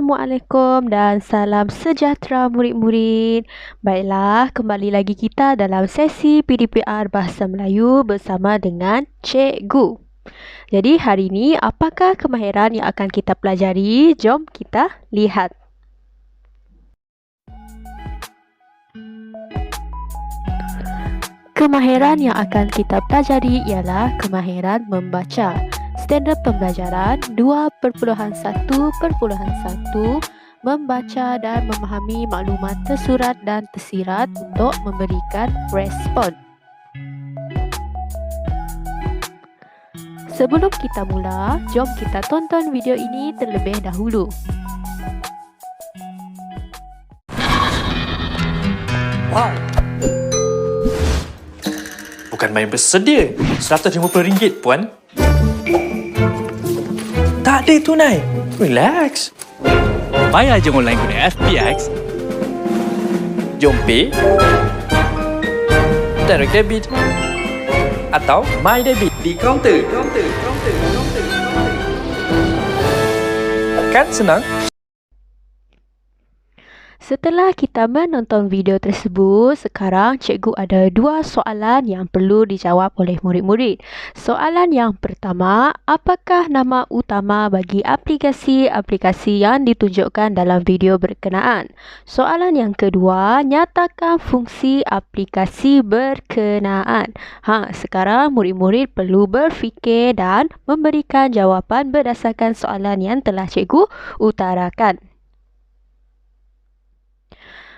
Assalamualaikum dan salam sejahtera murid-murid. Baiklah, kembali lagi kita dalam sesi PDPR Bahasa Melayu bersama dengan Cikgu. Jadi hari ini apakah kemahiran yang akan kita pelajari? Jom kita lihat. Kemahiran yang akan kita pelajari ialah kemahiran membaca. Standard pembelajaran 2.1.1 membaca dan memahami maklumat tersurat dan tersirat untuk memberikan respon. Sebelum kita mula, jom kita tonton video ini terlebih dahulu. Wow. Bukan main bersedia. RM150 puan. Tak ada tunai. Relax. Bayar je online guna FPX. Jom pay. Direct debit. Atau my debit di kaunter. Kan senang? Setelah kita menonton video tersebut, sekarang cikgu ada dua soalan yang perlu dijawab oleh murid-murid. Soalan yang pertama, apakah nama utama bagi aplikasi-aplikasi yang ditunjukkan dalam video berkenaan? Soalan yang kedua, nyatakan fungsi aplikasi berkenaan. Sekarang murid-murid perlu berfikir dan memberikan jawapan berdasarkan soalan yang telah cikgu utarakan.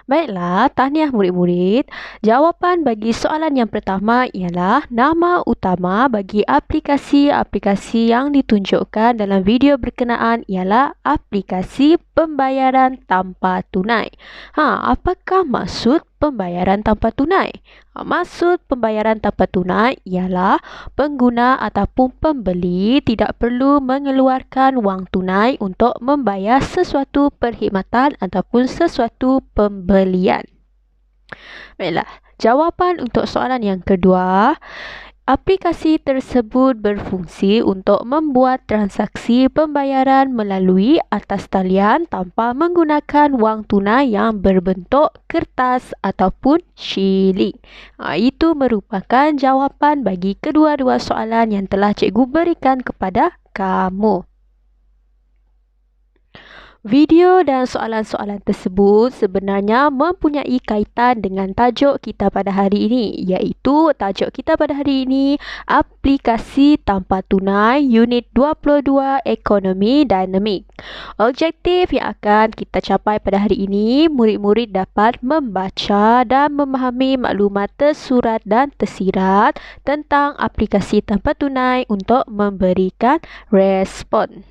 Baiklah, tahniah murid-murid. Jawapan bagi soalan yang pertama ialah nama utama bagi aplikasi-aplikasi yang ditunjukkan dalam video berkenaan ialah aplikasi pembayaran tanpa tunai. Apakah maksud pembayaran tanpa tunai? Maksud pembayaran tanpa tunai ialah pengguna ataupun pembeli tidak perlu mengeluarkan wang tunai untuk membayar sesuatu perkhidmatan ataupun sesuatu pembelian. Baiklah, jawapan untuk soalan yang kedua. Aplikasi tersebut berfungsi untuk membuat transaksi pembayaran melalui atas talian tanpa menggunakan wang tunai yang berbentuk kertas ataupun shilling. Itu merupakan jawapan bagi kedua-dua soalan yang telah cikgu berikan kepada kamu. Video dan soalan-soalan tersebut sebenarnya mempunyai kaitan dengan tajuk kita pada hari ini, iaitu tajuk kita pada hari ini aplikasi tanpa tunai unit 22 ekonomi dinamik. Objektif yang akan kita capai pada hari ini, murid-murid dapat membaca dan memahami maklumat tersurat dan tersirat tentang aplikasi tanpa tunai untuk memberikan respon.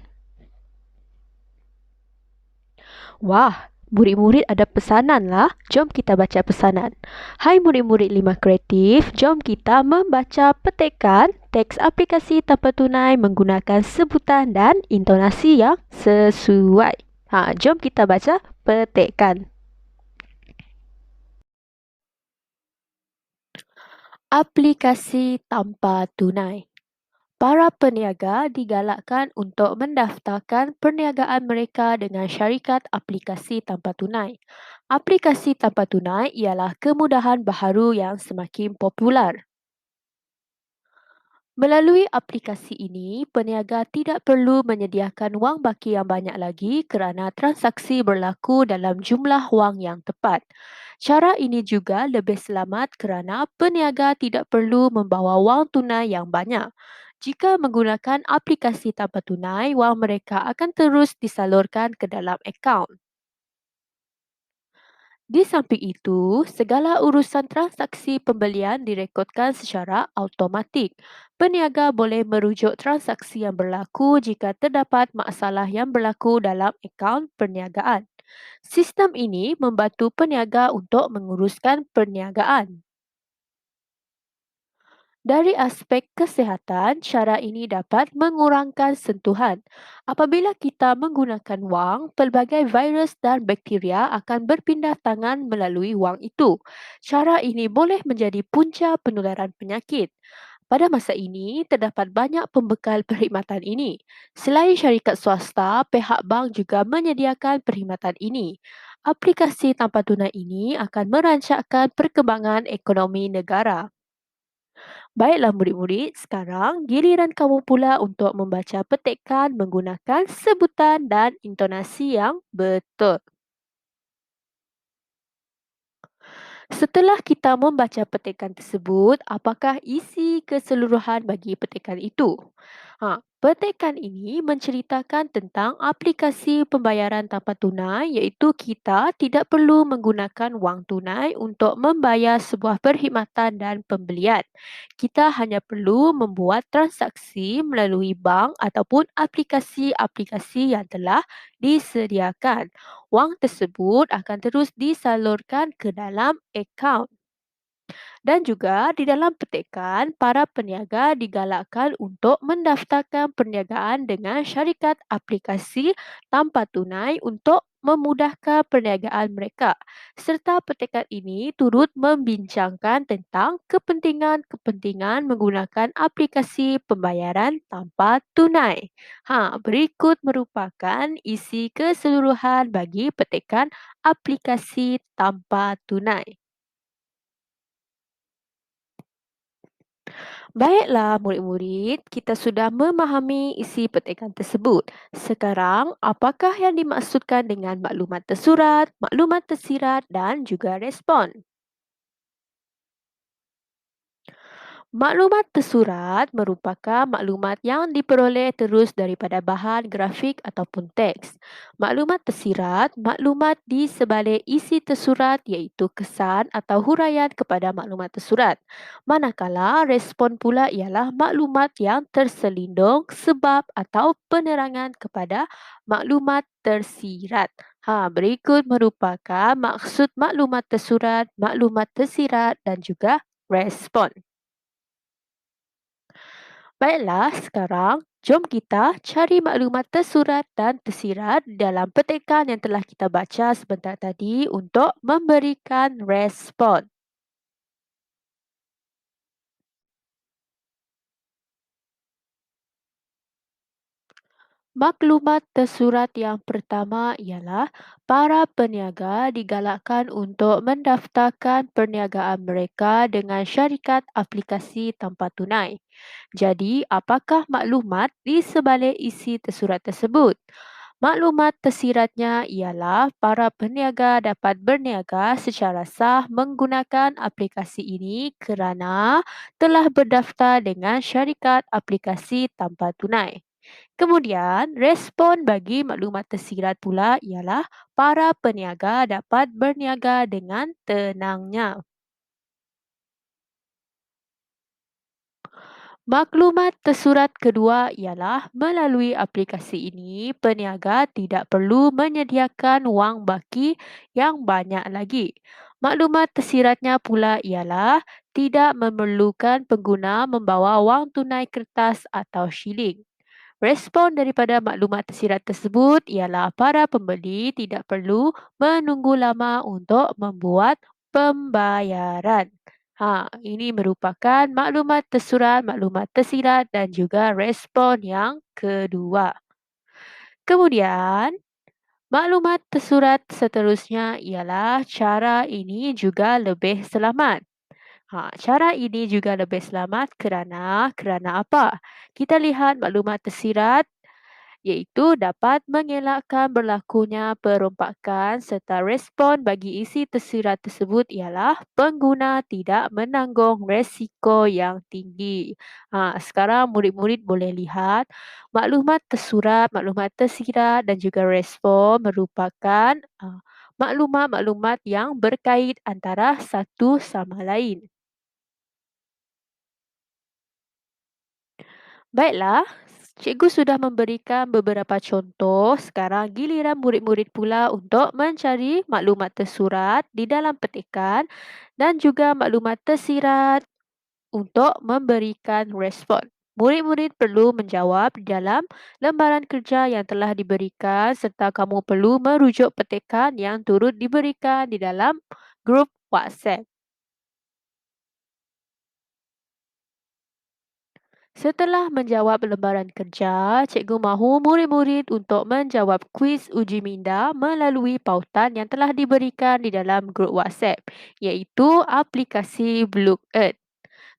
Wah, murid-murid ada pesanan lah. Jom kita baca pesanan. Hai murid-murid 5 kreatif, jom kita membaca petikan teks aplikasi tanpa tunai menggunakan sebutan dan intonasi yang sesuai. Jom kita baca petikan. Aplikasi tanpa tunai. Para peniaga digalakkan untuk mendaftarkan perniagaan mereka dengan syarikat aplikasi tanpa tunai. Aplikasi tanpa tunai ialah kemudahan baharu yang semakin popular. Melalui aplikasi ini, peniaga tidak perlu menyediakan wang baki yang banyak lagi kerana transaksi berlaku dalam jumlah wang yang tepat. Cara ini juga lebih selamat kerana peniaga tidak perlu membawa wang tunai yang banyak. Jika menggunakan aplikasi tanpa tunai, wang mereka akan terus disalurkan ke dalam akaun. Di samping itu, segala urusan transaksi pembelian direkodkan secara automatik. Peniaga boleh merujuk transaksi yang berlaku jika terdapat masalah yang berlaku dalam akaun perniagaan. Sistem ini membantu peniaga untuk menguruskan perniagaan. Dari aspek kesihatan, cara ini dapat mengurangkan sentuhan. Apabila kita menggunakan wang, pelbagai virus dan bakteria akan berpindah tangan melalui wang itu. Cara ini boleh menjadi punca penularan penyakit. Pada masa ini, terdapat banyak pembekal perkhidmatan ini. Selain syarikat swasta, pihak bank juga menyediakan perkhidmatan ini. Aplikasi tanpa tunai ini akan merancangkan perkembangan ekonomi negara. Baiklah murid-murid, sekarang giliran kamu pula untuk membaca petikan menggunakan sebutan dan intonasi yang betul. Setelah kita membaca petikan tersebut, apakah isi keseluruhan bagi petikan itu? Petikan ini menceritakan tentang aplikasi pembayaran tanpa tunai, iaitu kita tidak perlu menggunakan wang tunai untuk membayar sebuah perkhidmatan dan pembelian. Kita hanya perlu membuat transaksi melalui bank ataupun aplikasi-aplikasi yang telah disediakan. Wang tersebut akan terus disalurkan ke dalam akaun. Dan juga di dalam petikan, para peniaga digalakkan untuk mendaftarkan perniagaan dengan syarikat aplikasi tanpa tunai untuk memudahkan perniagaan mereka. Serta petikan ini turut membincangkan tentang kepentingan-kepentingan menggunakan aplikasi pembayaran tanpa tunai. Berikut merupakan isi keseluruhan bagi petikan aplikasi tanpa tunai. Baiklah murid-murid, kita sudah memahami isi petikan tersebut. Sekarang, apakah yang dimaksudkan dengan maklumat tersurat, maklumat tersirat dan juga respon? Maklumat tersurat merupakan maklumat yang diperoleh terus daripada bahan grafik ataupun teks. Maklumat tersirat, maklumat di sebalik isi tersurat iaitu kesan atau huraian kepada maklumat tersurat. Manakala respon pula ialah maklumat yang terselindung sebab atau penerangan kepada maklumat tersirat. Berikut merupakan maksud maklumat tersurat, maklumat tersirat dan juga respon. Baiklah, sekarang jom kita cari maklumat tersurat dan tersirat dalam petikan yang telah kita baca sebentar tadi untuk memberikan respon. Maklumat tersurat yang pertama ialah para peniaga digalakkan untuk mendaftarkan perniagaan mereka dengan syarikat aplikasi tanpa tunai. Jadi, apakah maklumat di sebalik isi tersurat tersebut? Maklumat tersiratnya ialah para peniaga dapat berniaga secara sah menggunakan aplikasi ini kerana telah berdaftar dengan syarikat aplikasi tanpa tunai. Kemudian, respon bagi maklumat tersirat pula ialah para peniaga dapat berniaga dengan tenangnya. Maklumat tersurat kedua ialah melalui aplikasi ini, peniaga tidak perlu menyediakan wang baki yang banyak lagi. Maklumat tersiratnya pula ialah tidak memerlukan pengguna membawa wang tunai kertas atau shilling. Respon daripada maklumat tersirat tersebut ialah para pembeli tidak perlu menunggu lama untuk membuat pembayaran. Ini merupakan maklumat tersurat, maklumat tersirat dan juga respon yang kedua. Kemudian, maklumat tersurat seterusnya ialah cara ini juga lebih selamat. Cara ini juga lebih selamat kerana apa? Kita lihat maklumat tersirat iaitu dapat mengelakkan berlakunya perombakan serta respon bagi isi tersirat tersebut ialah pengguna tidak menanggung resiko yang tinggi. Sekarang murid-murid boleh lihat maklumat tersurat, maklumat tersirat dan juga respon merupakan maklumat-maklumat yang berkait antara satu sama lain. Baiklah, cikgu sudah memberikan beberapa contoh. Sekarang giliran murid-murid pula untuk mencari maklumat tersurat di dalam petikan dan juga maklumat tersirat untuk memberikan respon. Murid-murid perlu menjawab di dalam lembaran kerja yang telah diberikan serta kamu perlu merujuk petikan yang turut diberikan di dalam grup WhatsApp. Setelah menjawab lembaran kerja, cikgu mahu murid-murid untuk menjawab kuis uji minda melalui pautan yang telah diberikan di dalam grup WhatsApp, iaitu aplikasi Blue Earth.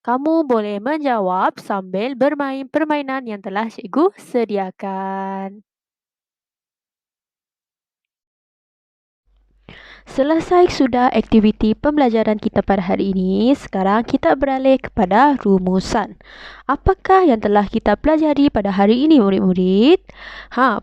Kamu boleh menjawab sambil bermain permainan yang telah cikgu sediakan. Selesai sudah aktiviti pembelajaran kita pada hari ini, sekarang kita beralih kepada rumusan. Apakah yang telah kita pelajari pada hari ini murid-murid?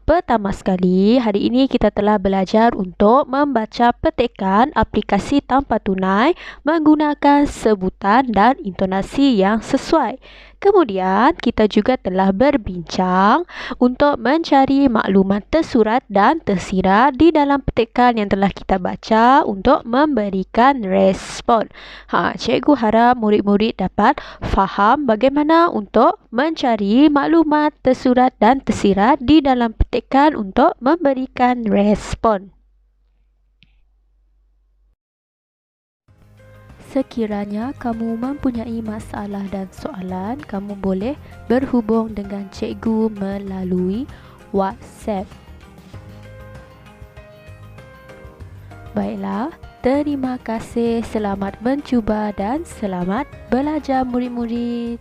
Pertama sekali, hari ini kita telah belajar untuk membaca petikan aplikasi tanpa tunai menggunakan sebutan dan intonasi yang sesuai. Kemudian, kita juga telah berbincang untuk mencari maklumat tersurat dan tersirat di dalam petikan yang telah kita baca untuk memberikan respon. Cikgu harap murid-murid dapat faham bagaimana untuk mencari maklumat tersurat dan tersirat di dalam petikan untuk memberikan respon. Sekiranya kamu mempunyai masalah dan soalan, kamu boleh berhubung dengan cikgu melalui WhatsApp. Baiklah, terima kasih, selamat mencuba dan selamat belajar murid-murid.